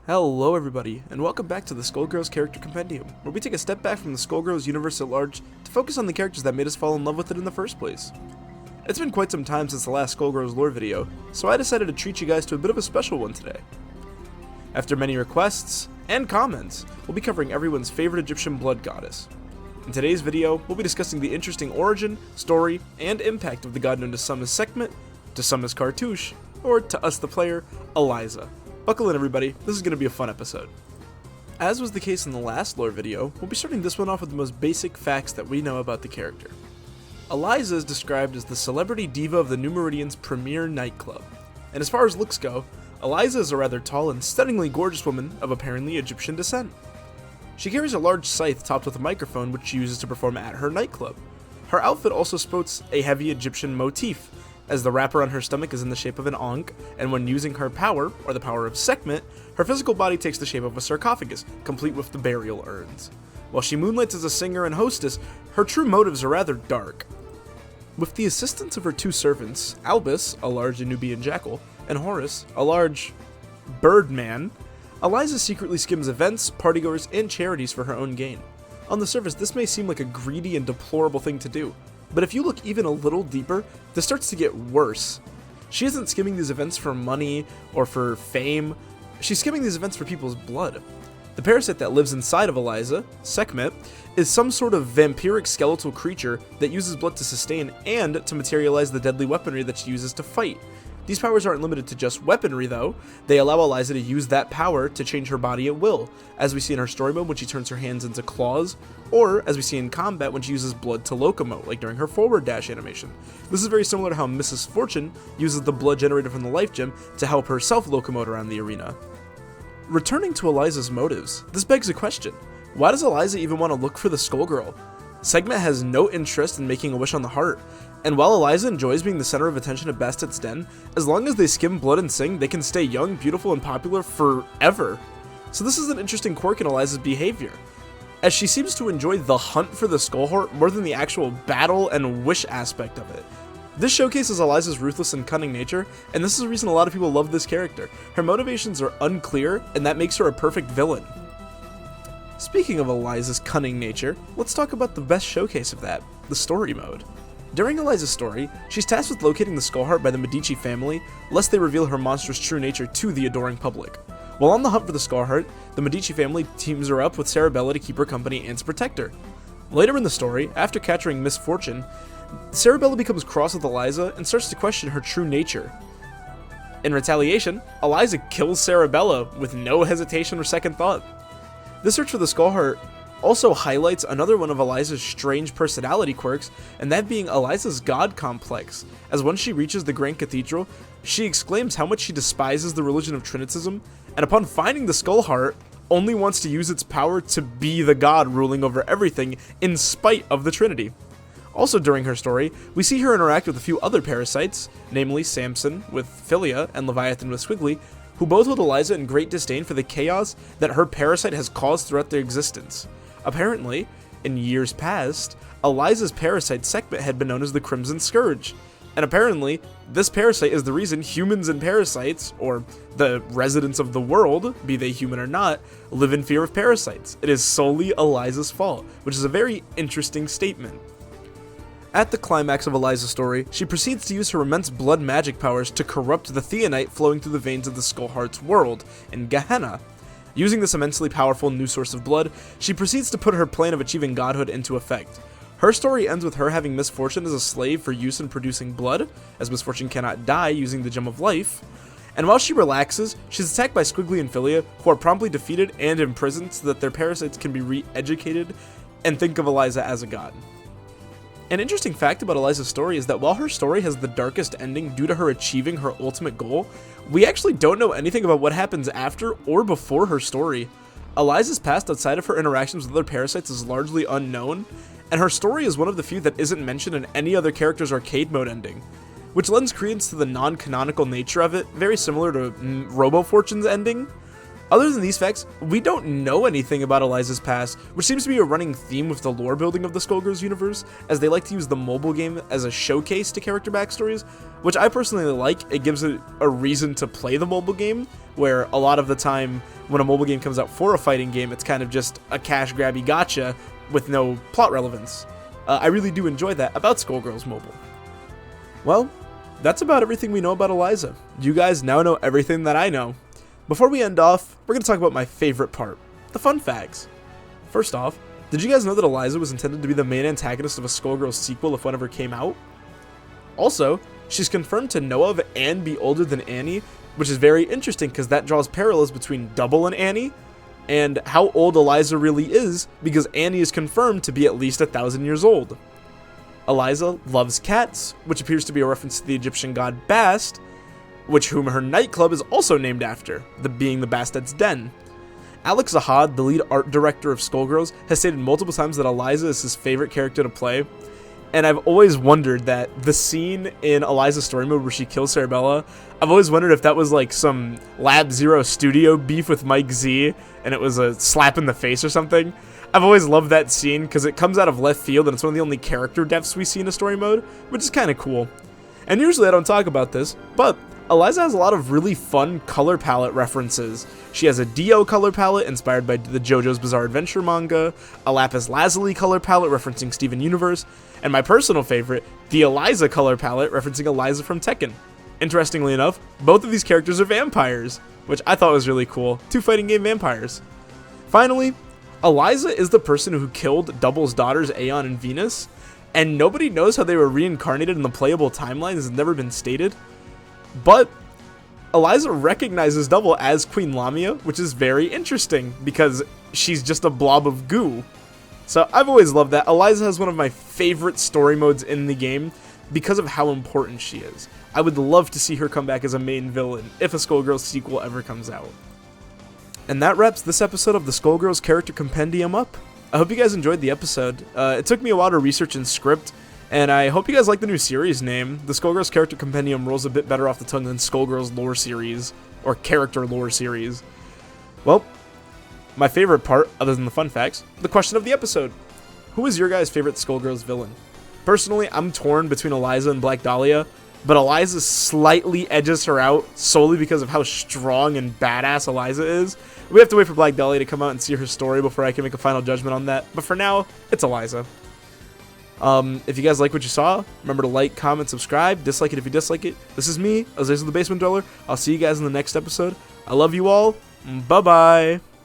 Hello everybody, and welcome back to the Skullgirls character Compendium, where we take a step back from the Skullgirls universe at large to focus on the characters that made us fall in love with it in the first place. It's been quite some time since the last Skullgirls lore video, so I decided to treat you guys to a bit of a special one today. After many requests and comments, we'll be covering everyone's favorite Egyptian blood goddess. In today's video, we'll be discussing the interesting origin, story, and impact of the god known to some as Sekhmet, to some as Cartouche, or to us the player, Eliza. Buckle in everybody, this is going to be a fun episode. As was the case in the last lore video, we'll be starting this one off with the most basic facts that we know about the character. Eliza is described as the celebrity diva of the New Meridian's premier nightclub. And as far as looks go, Eliza is a rather tall and stunningly gorgeous woman of apparently Egyptian descent. She carries a large scythe topped with a microphone which she uses to perform at her nightclub. Her outfit also sports a heavy Egyptian motif, as the wrapper on her stomach is in the shape of an ankh, and when using her power, or the power of Sekhmet, her physical body takes the shape of a sarcophagus, complete with the burial urns. While she moonlights as a singer and hostess, her true motives are rather dark. With the assistance of her two servants, Albus, a large Nubian jackal, and Horus, a large birdman, Eliza secretly skims events, partygoers, and charities for her own gain. On the surface, this may seem like a greedy and deplorable thing to do, but if you look even a little deeper, this starts to get worse. She isn't skimming these events for money or for fame, she's skimming these events for people's blood. The parasite that lives inside of Eliza, Sekhmet, is some sort of vampiric skeletal creature that uses blood to sustain and to materialize the deadly weaponry that she uses to fight. These powers aren't limited to just weaponry though, they allow Eliza to use that power to change her body at will, as we see in her story mode when she turns her hands into claws, or as we see in combat when she uses blood to locomote, like during her forward dash animation. This is very similar to how Mrs. Fortune uses the blood generated from the life gem to help herself locomote around the arena. Returning to Eliza's motives, this begs a question. Why does Eliza even want to look for the Skullgirl? Sekhmet has no interest in making a wish on the heart, and while Eliza enjoys being the center of attention at Bastet's Den, as long as they skim blood and sing, they can stay young, beautiful, and popular forever. So this is an interesting quirk in Eliza's behavior, as she seems to enjoy the hunt for the Skullheart more than the actual battle and wish aspect of it. This showcases Eliza's ruthless and cunning nature, and this is the reason a lot of people love this character. Her motivations are unclear, and that makes her a perfect villain. Speaking of Eliza's cunning nature, let's talk about the best showcase of that, the story mode. During Eliza's story, she's tasked with locating the Skullheart by the Medici family, lest they reveal her monstrous true nature to the adoring public. While on the hunt for the Skullheart, the Medici family teams her up with Sarabella to keep her company and to protect her. Later in the story, after capturing Miss Fortune, Sarabella becomes cross with Eliza and starts to question her true nature. In retaliation, Eliza kills Sarabella with no hesitation or second thought. This search for the Skullheart also highlights another one of Eliza's strange personality quirks, and that being Eliza's god complex, as when she reaches the Grand Cathedral, she exclaims how much she despises the religion of Trinitism, and upon finding the Skullheart, only wants to use its power to be the god ruling over everything in spite of the Trinity. Also during her story, we see her interact with a few other parasites, namely Samson with Philia and Leviathan with Squiggly, who both hold Eliza in great disdain for the chaos that her parasite has caused throughout their existence. Apparently, in years past, Eliza's parasite Sekhmet had been known as the Crimson Scourge, and apparently, this parasite is the reason humans and parasites, or the residents of the world, be they human or not, live in fear of parasites. It is solely Eliza's fault, which is a very interesting statement. At the climax of Eliza's story, she proceeds to use her immense blood magic powers to corrupt the theonite flowing through the veins of the Skullheart's world in Gehenna. Using this immensely powerful new source of blood, she proceeds to put her plan of achieving godhood into effect. Her story ends with her having Miss Fortune as a slave for use in producing blood, as Miss Fortune cannot die using the Gem of Life, and while she relaxes, she's attacked by Squiggly and Philia, who are promptly defeated and imprisoned so that their parasites can be re-educated and think of Eliza as a god. An interesting fact about Eliza's story is that while her story has the darkest ending due to her achieving her ultimate goal, we actually don't know anything about what happens after or before her story. Eliza's past outside of her interactions with other parasites is largely unknown, and her story is one of the few that isn't mentioned in any other character's arcade mode ending, which lends credence to the non-canonical nature of it, very similar to Robo Fortune's ending. Other than these facts, we don't know anything about Eliza's past, which seems to be a running theme with the lore building of the Skullgirls universe, as they like to use the mobile game as a showcase to character backstories, which I personally like. It gives it a reason to play the mobile game, where a lot of the time when a mobile game comes out for a fighting game, it's kind of just a cash grabby gotcha with no plot relevance. I really do enjoy that about Skullgirls Mobile. Well, that's about everything we know about Eliza. You guys now know everything that I know. Before we end off, we're going to talk about my favorite part, the fun facts. First off, did you guys know that Eliza was intended to be the main antagonist of a Skullgirls sequel if one ever came out? Also, she's confirmed to know of and be older than Annie, which is very interesting because that draws parallels between Double and Annie, and how old Eliza really is, because Annie is confirmed to be at least 1,000 years old. Eliza loves cats, which appears to be a reference to the Egyptian god Bast, whom her nightclub is also named after, being the Bastard's Den. Alex Zahad, the lead art director of Skullgirls, has stated multiple times that Eliza is his favorite character to play, and I've always wondered that the scene in Eliza's story mode where she kills Cerebella, I've always wondered if that was like some Lab Zero studio beef with Mike Z, and it was a slap in the face or something. I've always loved that scene because it comes out of left field and it's one of the only character deaths we see in a story mode, which is kind of cool. And usually I don't talk about this, but Eliza has a lot of really fun color palette references. She has a Dio color palette inspired by the JoJo's Bizarre Adventure manga, a Lapis Lazuli color palette referencing Steven Universe, and my personal favorite, the Eliza color palette referencing Eliza from Tekken. Interestingly enough, both of these characters are vampires, which I thought was really cool. 2 fighting game vampires. Finally, Eliza is the person who killed Double's daughters Aeon and Venus, and nobody knows how they were reincarnated in the playable timeline. This has never been stated. But Eliza recognizes Double as Queen Lamia, which is very interesting because she's just a blob of goo. So I've always loved that. Eliza has one of my favorite story modes in the game because of how important she is. I would love to see her come back as a main villain if a Skullgirls sequel ever comes out. And that wraps this episode of the Skullgirls Character Compendium up. I hope you guys enjoyed the episode. It took me a while to research and script, and I hope you guys like the new series name. The Skullgirls Character Compendium rolls a bit better off the tongue than Skullgirls Lore Series, or Character Lore Series. Well, my favorite part, other than the fun facts, the question of the episode. Who is your guys' favorite Skullgirls villain? Personally, I'm torn between Eliza and Black Dahlia, but Eliza slightly edges her out solely because of how strong and badass Eliza is. We have to wait for Black Dahlia to come out and see her story before I can make a final judgment on that, but for now, it's Eliza. If you guys like what you saw, remember to like, comment, subscribe, dislike it if you dislike it. This is me, Eliza the Basement Dweller. I'll see you guys in the next episode. I love you all. Bye-bye.